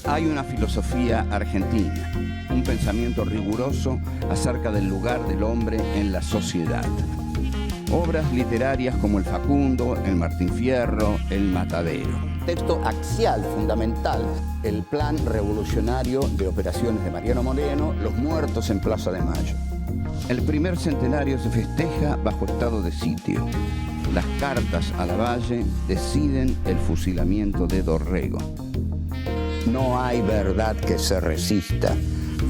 Hay una filosofía argentina, un pensamiento riguroso acerca del lugar del hombre en la sociedad. Obras literarias como El Facundo, El Martín Fierro, El Matadero. Texto axial, fundamental, el plan revolucionario de operaciones de Mariano Moreno, Los muertos en Plaza de Mayo. El primer centenario se festeja bajo estado de sitio. Las cartas a Lavalle deciden el fusilamiento de Dorrego. No hay verdad que se resista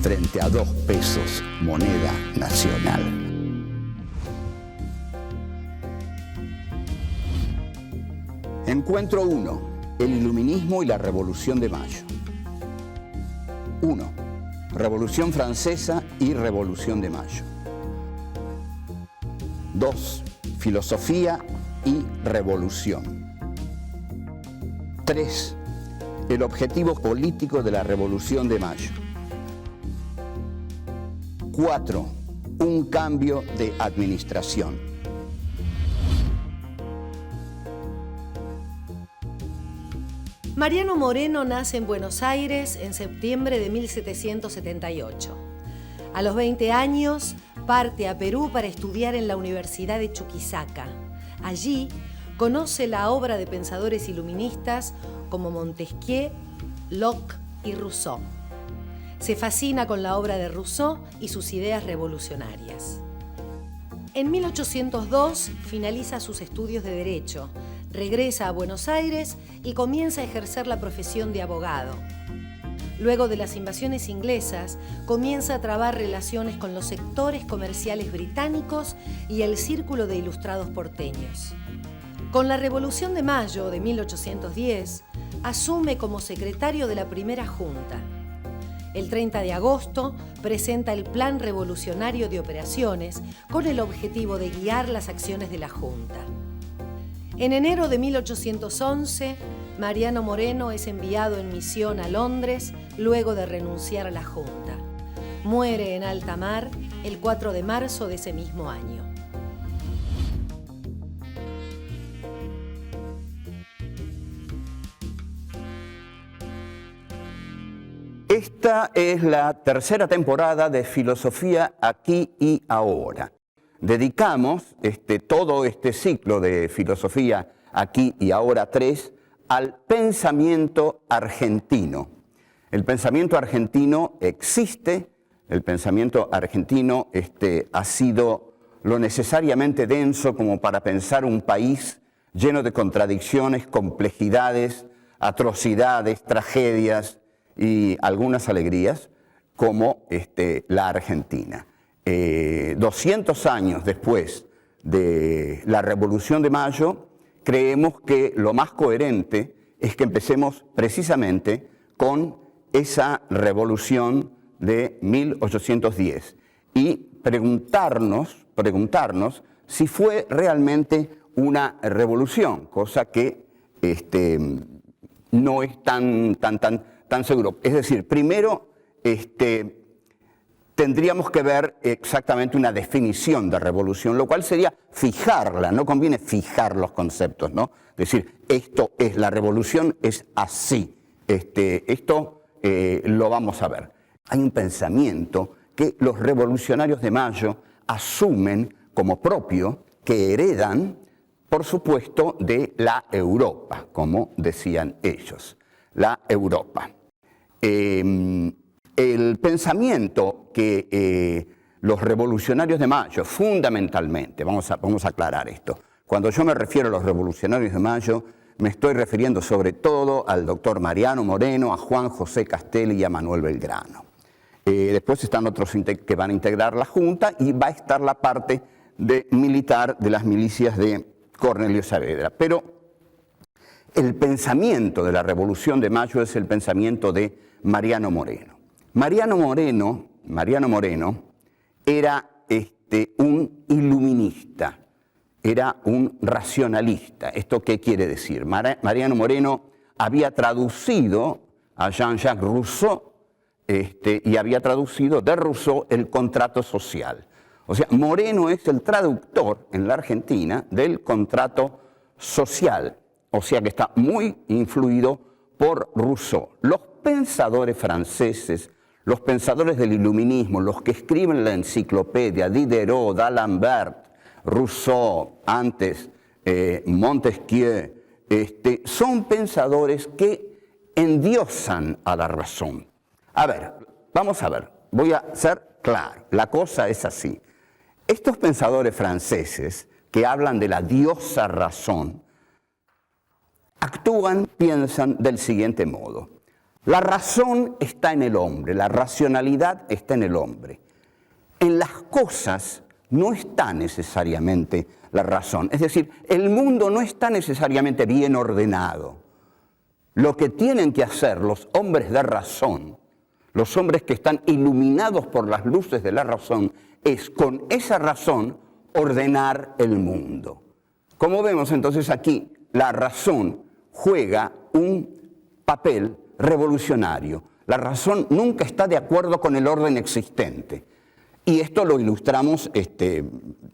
frente a 2 pesos, moneda nacional. Encuentro 1. El iluminismo y la Revolución de Mayo. 1. Revolución Francesa y Revolución de Mayo. 2. Filosofía y revolución. 3. El objetivo político de la Revolución de Mayo. 4. Un cambio de administración. Mariano Moreno nace en Buenos Aires en septiembre de 1778. A los 20 años parte a Perú para estudiar en la Universidad de Chuquisaca. Allí conoce la obra de pensadores iluministas como Montesquieu, Locke y Rousseau. Se fascina con la obra de Rousseau y sus ideas revolucionarias. En 1802 finaliza sus estudios de Derecho, regresa a Buenos Aires y comienza a ejercer la profesión de abogado. Luego de las invasiones inglesas, comienza a trabar relaciones con los sectores comerciales británicos y el círculo de ilustrados porteños. Con la Revolución de Mayo de 1810, asume como secretario de la primera junta. El 30 de agosto presenta el Plan Revolucionario de Operaciones con el objetivo de guiar las acciones de la junta. En enero de 1811, Mariano Moreno es enviado en misión a Londres luego de renunciar a la junta. Muere en alta mar el 4 de marzo de ese mismo año. Esta es la tercera temporada de Filosofía Aquí y Ahora. Dedicamos todo este ciclo de Filosofía Aquí y Ahora 3 al pensamiento argentino. El pensamiento argentino existe, el pensamiento argentino ha sido lo necesariamente denso como para pensar un país lleno de contradicciones, complejidades, atrocidades, tragedias y algunas alegrías, como la Argentina. 200 años después de la Revolución de Mayo, creemos que lo más coherente es que empecemos precisamente con esa revolución de 1810 y preguntarnos si fue realmente una revolución, cosa que no es tan seguro. Es decir, primero tendríamos que ver exactamente una definición de revolución, lo cual sería fijarla, no conviene fijar los conceptos, ¿no? Decir, esto es la revolución, es así. Esto lo vamos a ver. Hay un pensamiento que los revolucionarios de Mayo asumen como propio, que heredan, por supuesto, de la Europa, como decían ellos, la Europa. El pensamiento que los revolucionarios de Mayo, fundamentalmente, vamos a aclarar esto, cuando yo me refiero a los revolucionarios de Mayo, me estoy refiriendo sobre todo al doctor Mariano Moreno, a Juan José Castelli y a Manuel Belgrano. Después están otros que van a integrar la Junta y va a estar la parte militar de las milicias de Cornelio Saavedra. Pero el pensamiento de la Revolución de Mayo es el pensamiento de Mariano Moreno. Mariano Moreno era un iluminista, era un racionalista. ¿Esto qué quiere decir? Mariano Moreno había traducido a Jean-Jacques Rousseau y había traducido de Rousseau el contrato social. O sea, Moreno es el traductor en la Argentina del contrato social. O sea que está muy influido por Rousseau. Los pensadores franceses, los pensadores del iluminismo, los que escriben la enciclopedia, Diderot, d'Alembert, Rousseau, antes Montesquieu, son pensadores que endiosan a la razón. A ver, vamos a ver, voy a ser claro, la cosa es así. Estos pensadores franceses que hablan de la diosa razón, actúan, piensan del siguiente modo. La razón está en el hombre, la racionalidad está en el hombre. En las cosas no está necesariamente la razón. Es decir, el mundo no está necesariamente bien ordenado. Lo que tienen que hacer los hombres de razón, los hombres que están iluminados por las luces de la razón, es con esa razón ordenar el mundo. Como vemos entonces aquí, la razón juega un papel revolucionario. La razón nunca está de acuerdo con el orden existente. Y esto lo ilustramos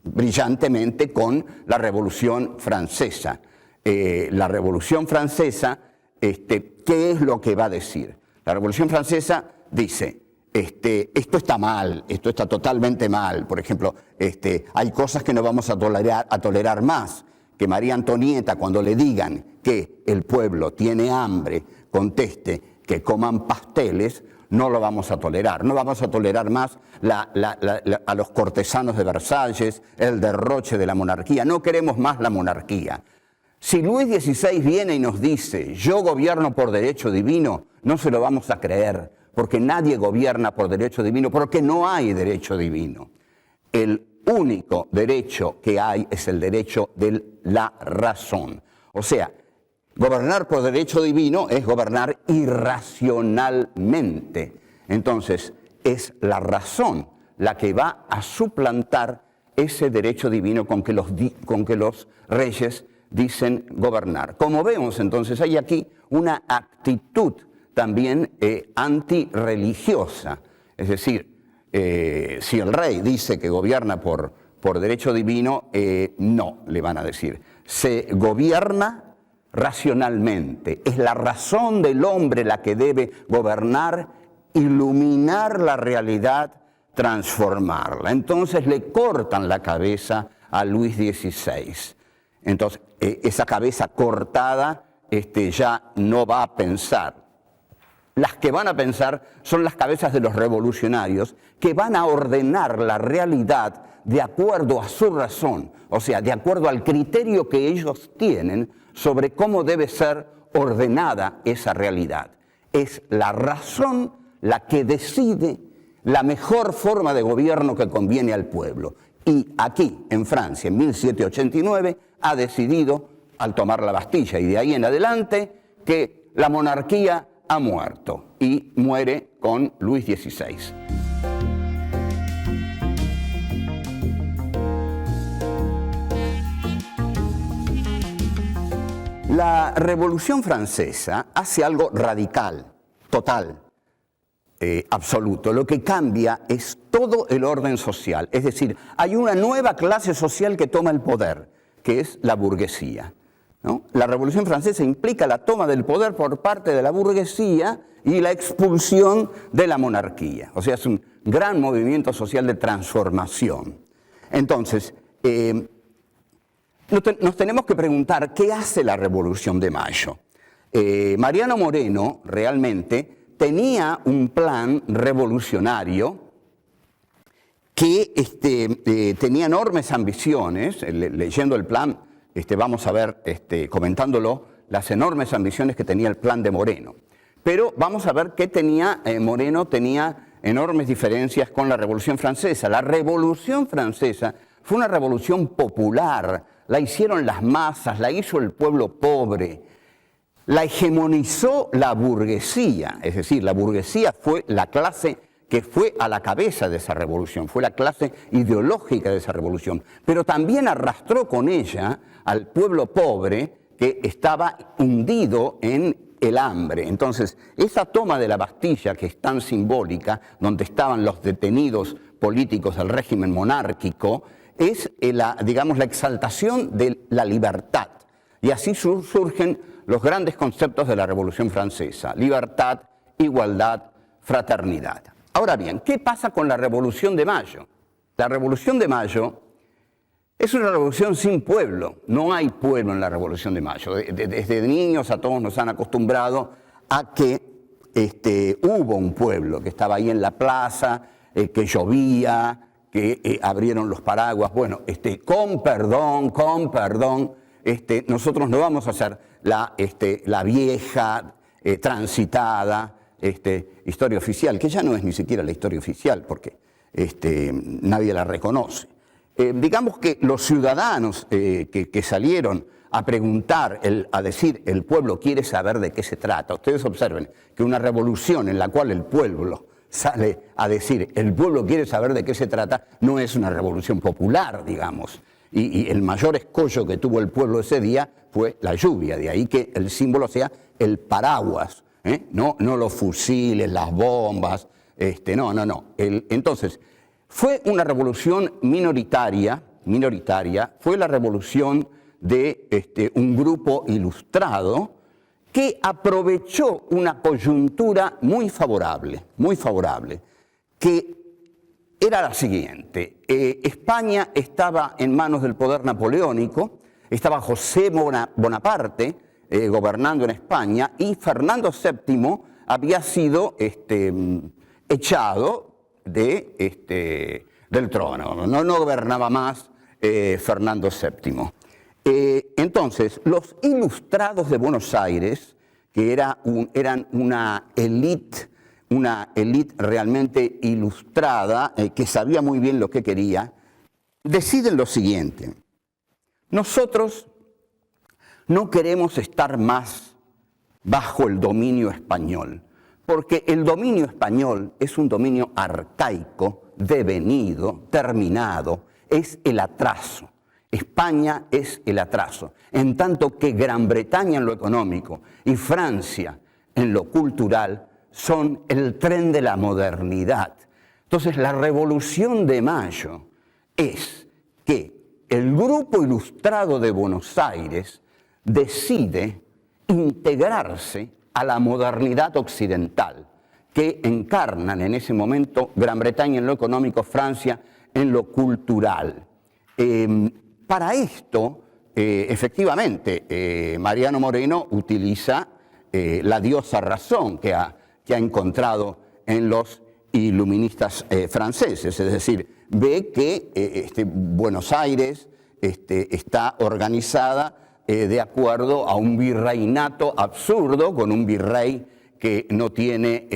brillantemente con la Revolución Francesa. La Revolución Francesa, ¿qué es lo que va a decir? La Revolución Francesa dice, esto está mal, esto está totalmente mal. Por ejemplo, hay cosas que no vamos a tolerar más. Que María Antonieta, cuando le digan que el pueblo tiene hambre, conteste que coman pasteles, no lo vamos a tolerar. No vamos a tolerar más a los cortesanos de Versalles, el derroche de la monarquía. No queremos más la monarquía. Si Luis XVI viene y nos dice, yo gobierno por derecho divino, no se lo vamos a creer, porque nadie gobierna por derecho divino, porque no hay derecho divino. El único derecho que hay es el derecho de la razón. O sea, gobernar por derecho divino es gobernar irracionalmente. Entonces, es la razón la que va a suplantar ese derecho divino con que los reyes dicen gobernar. Como vemos, entonces, hay aquí una actitud también antirreligiosa. Es decir, si el rey dice que gobierna por derecho divino, no, le van a decir. Se gobierna racionalmente. Es la razón del hombre la que debe gobernar, iluminar la realidad, transformarla. Entonces le cortan la cabeza a Luis XVI. Entonces, esa cabeza cortada ya no va a pensar. Las que van a pensar son las cabezas de los revolucionarios que van a ordenar la realidad de acuerdo a su razón, o sea, de acuerdo al criterio que ellos tienen sobre cómo debe ser ordenada esa realidad. Es la razón la que decide la mejor forma de gobierno que conviene al pueblo. Y aquí, en Francia, en 1789, ha decidido, al tomar la Bastilla y de ahí en adelante, que la monarquía ha muerto y muere con Luis XVI. La Revolución Francesa hace algo radical, total, absoluto. Lo que cambia es todo el orden social. Es decir, hay una nueva clase social que toma el poder, que es la burguesía, ¿no? La Revolución Francesa implica la toma del poder por parte de la burguesía y la expulsión de la monarquía. O sea, es un gran movimiento social de transformación. Entonces, nos tenemos que preguntar, ¿qué hace la Revolución de Mayo? Mariano Moreno realmente tenía un plan revolucionario que tenía enormes ambiciones. Leyendo el plan, vamos a ver, comentándolo, las enormes ambiciones que tenía el plan de Moreno. Pero vamos a ver qué tenía Moreno. Tenía enormes diferencias con la Revolución Francesa. La Revolución Francesa fue una revolución popular, la hicieron las masas, la hizo el pueblo pobre, la hegemonizó la burguesía, es decir, la burguesía fue la clase que fue a la cabeza de esa revolución, fue la clase ideológica de esa revolución, pero también arrastró con ella al pueblo pobre que estaba hundido en el hambre. Entonces, esa toma de la Bastilla, que es tan simbólica, donde estaban los detenidos políticos del régimen monárquico, es la exaltación de la libertad. Y así surgen los grandes conceptos de la Revolución Francesa: libertad, igualdad, fraternidad. Ahora bien, ¿qué pasa con la Revolución de Mayo? La Revolución de Mayo es una revolución sin pueblo. No hay pueblo en la Revolución de Mayo. Desde niños a todos nos han acostumbrado a que hubo un pueblo que estaba ahí en la plaza, que llovía, que abrieron los paraguas. Bueno, con perdón, nosotros no vamos a hacer la vieja, transitada historia oficial, que ya no es ni siquiera la historia oficial, porque nadie la reconoce. Digamos que los ciudadanos que salieron a preguntar, a decir, el pueblo quiere saber de qué se trata. Ustedes observen que una revolución en la cual el pueblo sale a decir, el pueblo quiere saber de qué se trata, no es una revolución popular, digamos. Y el mayor escollo que tuvo el pueblo ese día fue la lluvia, de ahí que el símbolo sea el paraguas, no los fusiles, las bombas, no. Entonces, fue una revolución minoritaria, fue la revolución de un grupo ilustrado que aprovechó una coyuntura muy favorable, que era la siguiente. España estaba en manos del poder napoleónico, estaba José Bonaparte gobernando en España y Fernando VII había sido echado del trono, no gobernaba más Fernando VII. Entonces, los ilustrados de Buenos Aires, que eran una élite realmente ilustrada, que sabía muy bien lo que quería, deciden lo siguiente: nosotros no queremos estar más bajo el dominio español, porque el dominio español es un dominio arcaico, devenido, terminado, es el atraso. España es el atraso, en tanto que Gran Bretaña en lo económico y Francia en lo cultural son el tren de la modernidad. Entonces, la Revolución de Mayo es que el grupo ilustrado de Buenos Aires decide integrarse a la modernidad occidental que encarnan en ese momento Gran Bretaña en lo económico, Francia en lo cultural. Para esto, efectivamente, Mariano Moreno utiliza la diosa razón que ha encontrado en los iluministas franceses, es decir, ve que Buenos Aires está organizada de acuerdo a un virreinato absurdo, con un virrey que no tiene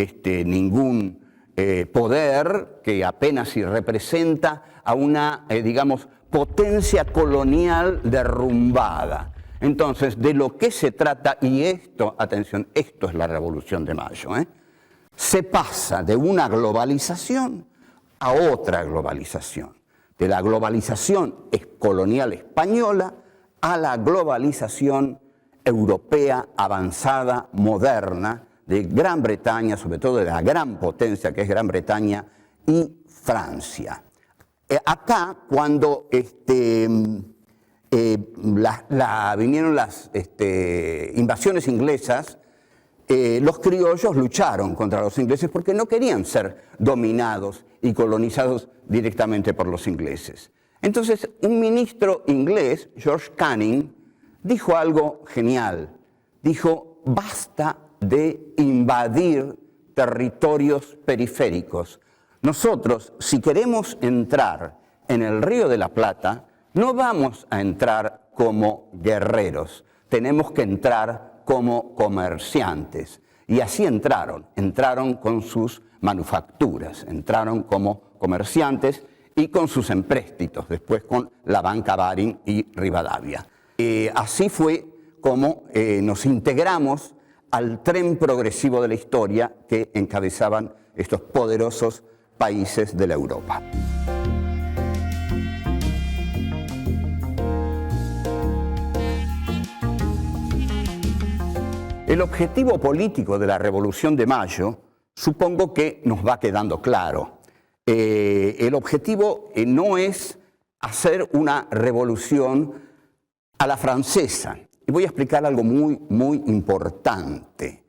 ningún poder, que apenas si representa a una, digamos, potencia colonial derrumbada. Entonces, de lo que se trata, y esto, atención, esto es la Revolución de Mayo, se pasa de una globalización a otra globalización, de la globalización colonial española a la globalización europea avanzada, moderna, de Gran Bretaña, sobre todo de la gran potencia que es Gran Bretaña y Francia. Acá, cuando vinieron las invasiones inglesas, los criollos lucharon contra los ingleses porque no querían ser dominados y colonizados directamente por los ingleses. Entonces, un ministro inglés, George Canning, dijo algo genial. Dijo, basta de invadir territorios periféricos. Nosotros, si queremos entrar en el Río de la Plata, no vamos a entrar como guerreros, tenemos que entrar como comerciantes. Y así entraron con sus manufacturas, entraron como comerciantes y con sus empréstitos, después con la banca Baring y Rivadavia. Así fue como nos integramos al tren progresivo de la historia que encabezaban estos poderosos países de la Europa. El objetivo político de la Revolución de Mayo, supongo que nos va quedando claro. El objetivo no es hacer una revolución a la francesa. Y voy a explicar algo muy, muy importante.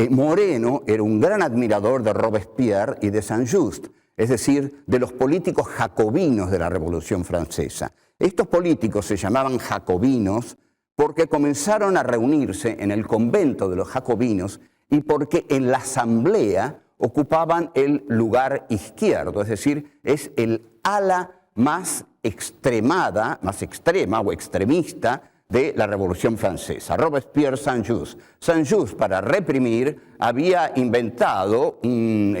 Moreno era un gran admirador de Robespierre y de Saint-Just, es decir, de los políticos jacobinos de la Revolución Francesa. Estos políticos se llamaban jacobinos porque comenzaron a reunirse en el convento de los jacobinos y porque en la asamblea ocupaban el lugar izquierdo, es decir, es el ala más extrema o extremista de la Revolución Francesa. Robespierre, Saint-Just. Saint-Just, para reprimir, había inventado un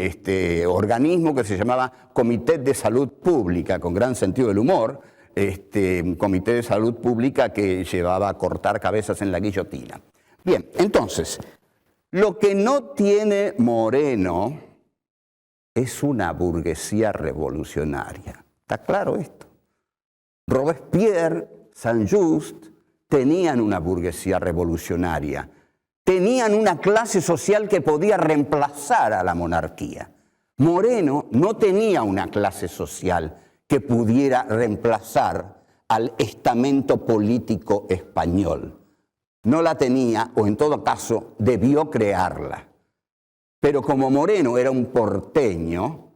organismo que se llamaba Comité de Salud Pública, con gran sentido del humor, un comité de salud pública que llevaba a cortar cabezas en la guillotina. Bien, entonces, lo que no tiene Moreno es una burguesía revolucionaria. ¿Está claro esto? Robespierre, Saint-Just tenían una burguesía revolucionaria, tenían una clase social que podía reemplazar a la monarquía. Moreno no tenía una clase social que pudiera reemplazar al estamento político español. No la tenía, o en todo caso debió crearla. Pero como Moreno era un porteño,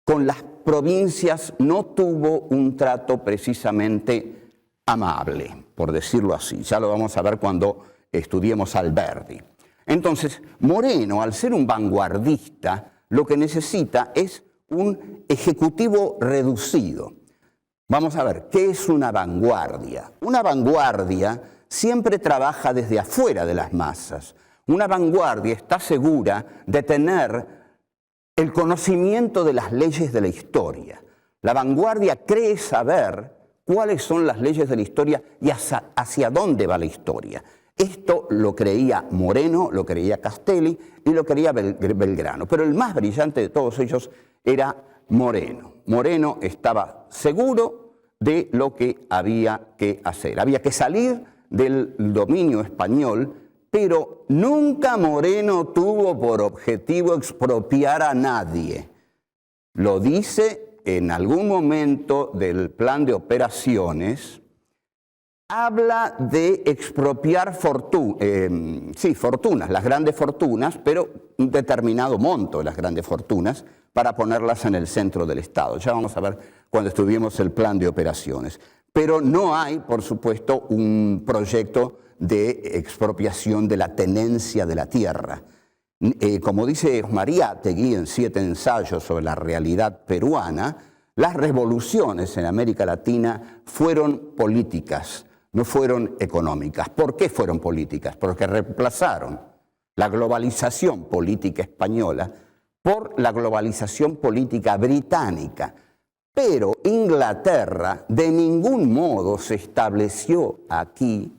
con las provincias no tuvo un trato precisamente amable, por decirlo así. Ya lo vamos a ver cuando estudiemos Alberdi. Entonces, Moreno, al ser un vanguardista, lo que necesita es un ejecutivo reducido. Vamos a ver, ¿qué es una vanguardia? Una vanguardia siempre trabaja desde afuera de las masas. Una vanguardia está segura de tener el conocimiento de las leyes de la historia. La vanguardia cree saber cuáles son las leyes de la historia y hacia dónde va la historia. Esto lo creía Moreno, lo creía Castelli y lo creía Belgrano. Pero el más brillante de todos ellos era Moreno. Moreno estaba seguro de lo que había que hacer. Había que salir del dominio español, pero nunca Moreno tuvo por objetivo expropiar a nadie. Lo dice en algún momento del plan de operaciones, habla de expropiar fortunas, las grandes fortunas, pero un determinado monto de las grandes fortunas para ponerlas en el centro del Estado. Ya vamos a ver cuando estudiemos el plan de operaciones. Pero no hay, por supuesto, un proyecto de expropiación de la tenencia de la tierra. Como dice Mariátegui en 7 ensayos sobre la realidad peruana, las revoluciones en América Latina fueron políticas, no fueron económicas. ¿Por qué fueron políticas? Porque reemplazaron la globalización política española por la globalización política británica. Pero Inglaterra de ningún modo se estableció aquí,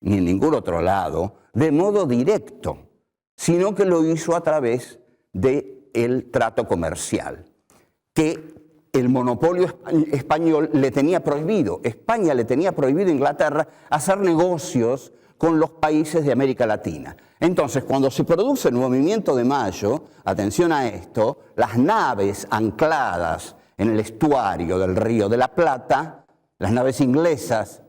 ni en ningún otro lado, de modo directo, sino que lo hizo a través del trato comercial, que el monopolio español le tenía prohibido. España le tenía prohibido a Inglaterra hacer negocios con los países de América Latina. Entonces, cuando se produce el movimiento de Mayo, atención a esto, las naves ancladas en el estuario del Río de la Plata, las naves inglesas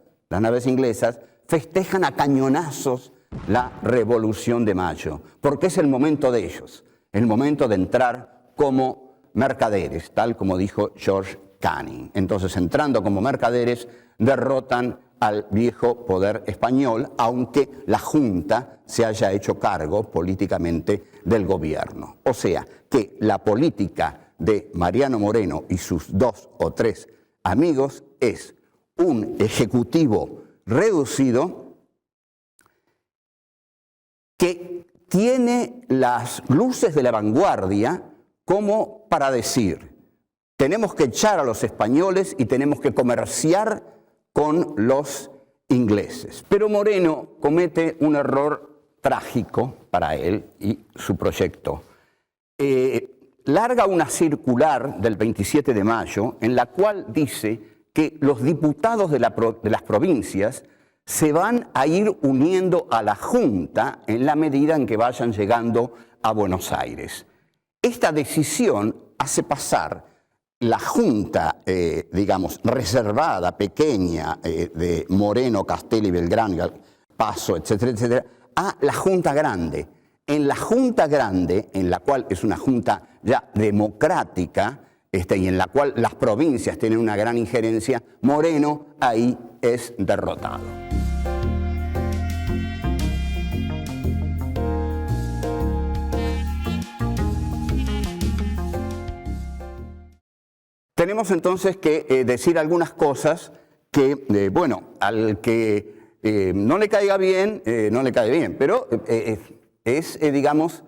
festejan a cañonazos la Revolución de Mayo, porque es el momento de ellos, el momento de entrar como mercaderes, tal como dijo George Canning. Entonces, entrando como mercaderes, derrotan al viejo poder español, aunque la Junta se haya hecho cargo políticamente del gobierno. O sea, que la política de Mariano Moreno y sus 2 o 3 amigos es un ejecutivo reducido que tiene las luces de la vanguardia como para decir, tenemos que echar a los españoles y tenemos que comerciar con los ingleses. Pero Moreno comete un error trágico para él y su proyecto. Larga una circular del 27 de mayo en la cual dice que los diputados de las provincias se van a ir uniendo a la Junta en la medida en que vayan llegando a Buenos Aires. Esta decisión hace pasar la Junta, reservada, pequeña, de Moreno, Castelli, Belgrano, Paso, etcétera, etcétera, a la Junta grande. en la Junta Grande, en la cual es una junta ya democrática, y en la cual las provincias tienen una gran injerencia, Moreno ahí es derrotado. Tenemos entonces que decir algunas cosas que, bueno, al que no le caiga bien, no le cae bien, pero digamos,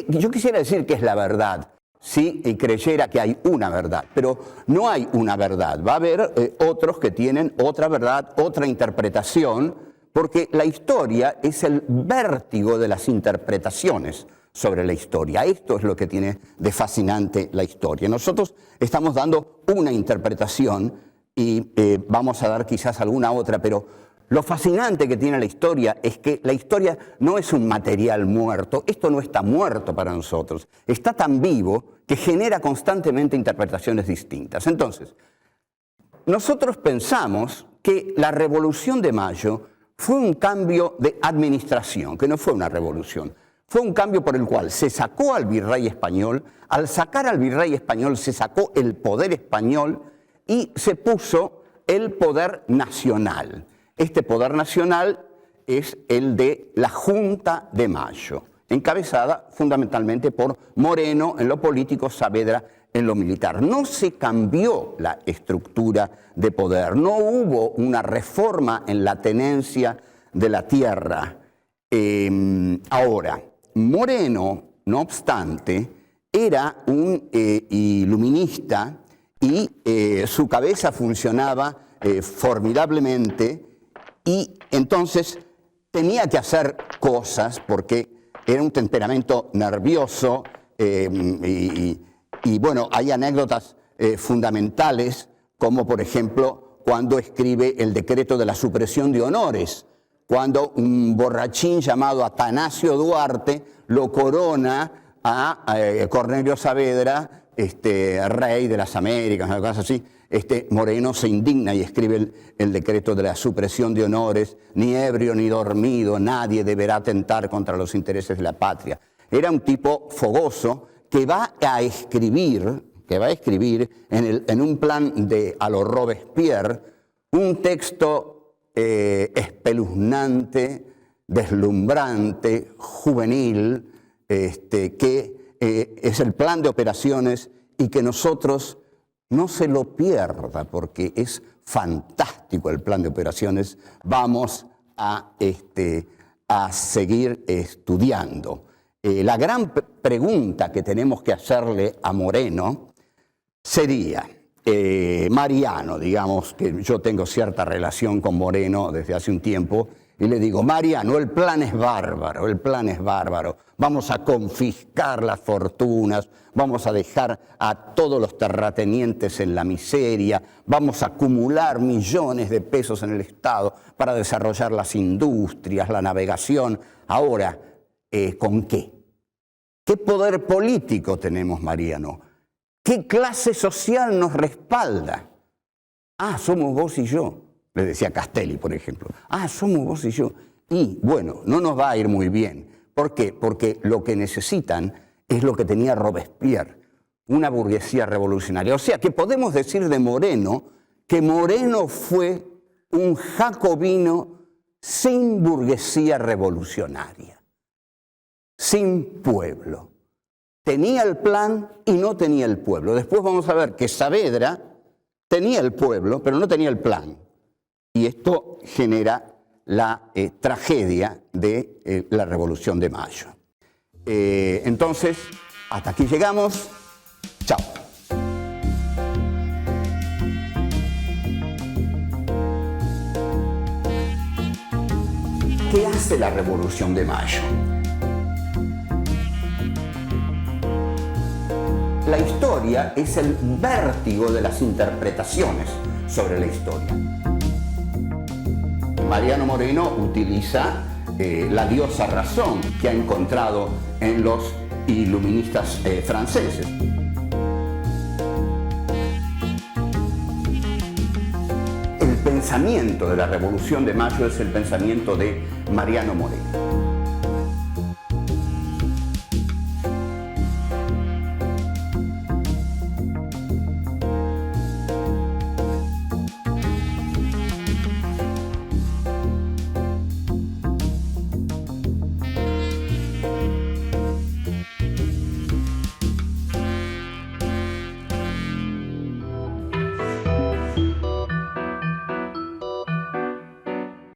yo quisiera decir que es la verdad, si creyera que hay una verdad, pero no hay una verdad. Va a haber otros que tienen otra verdad, otra interpretación, porque la historia es el vértigo de las interpretaciones sobre la historia. Esto es lo que tiene de fascinante la historia. Nosotros estamos dando una interpretación y vamos a dar quizás alguna otra, pero lo fascinante que tiene la historia es que la historia no es un material muerto. Esto no está muerto para nosotros. Está tan vivo que genera constantemente interpretaciones distintas. Entonces, nosotros pensamos que la Revolución de Mayo fue un cambio de administración, que no fue una revolución. Fue un cambio por el cual se sacó al virrey español, al sacar al virrey español se sacó el poder español y se puso el poder nacional. Este poder nacional es el de la Junta de Mayo, encabezada fundamentalmente por Moreno en lo político, Saavedra en lo militar. No se cambió la estructura de poder, no hubo una reforma en la tenencia de la tierra. Ahora, Moreno, no obstante, era un iluminista y su cabeza funcionaba formidablemente y entonces tenía que hacer cosas porque era un temperamento nervioso y bueno, hay anécdotas fundamentales como por ejemplo cuando escribe el decreto de la supresión de honores, cuando un borrachín llamado Atanasio Duarte lo corona a Cornelio Saavedra, rey de las Américas, una cosa así. Moreno se indigna y escribe el decreto de la supresión de honores, ni ebrio ni dormido, nadie deberá atentar contra los intereses de la patria. Era un tipo fogoso que va a escribir en un plan a lo Robespierre, un texto espeluznante, deslumbrante, juvenil, que es el plan de operaciones y que nosotros no se lo pierda porque es fantástico el plan de operaciones. Vamos a seguir estudiando. La gran pregunta que tenemos que hacerle a Moreno sería, Mariano, digamos que yo tengo cierta relación con Moreno desde hace un tiempo, y le digo, Mariano, el plan es bárbaro, vamos a confiscar las fortunas, vamos a dejar a todos los terratenientes en la miseria, vamos a acumular millones de pesos en el Estado para desarrollar las industrias, la navegación. Ahora, ¿con qué? ¿Qué poder político tenemos, Mariano? ¿Qué clase social nos respalda? Ah, somos vos y yo, le decía Castelli, por ejemplo. Ah, somos vos y yo. Y bueno, no nos va a ir muy bien. ¿Por qué? Porque lo que necesitan es lo que tenía Robespierre, una burguesía revolucionaria. O sea, que podemos decir de Moreno que Moreno fue un jacobino sin burguesía revolucionaria, sin pueblo. Tenía el plan y no tenía el pueblo. Después vamos a ver que Saavedra tenía el pueblo, pero no tenía el plan. Y esto genera la tragedia de la Revolución de Mayo. Entonces, hasta aquí llegamos. Chao. ¿Qué hace la Revolución de Mayo? La historia es el vértigo de las interpretaciones sobre la historia. Mariano Moreno utiliza la diosa razón que ha encontrado en los iluministas franceses. El pensamiento de la Revolución de Mayo es el pensamiento de Mariano Moreno.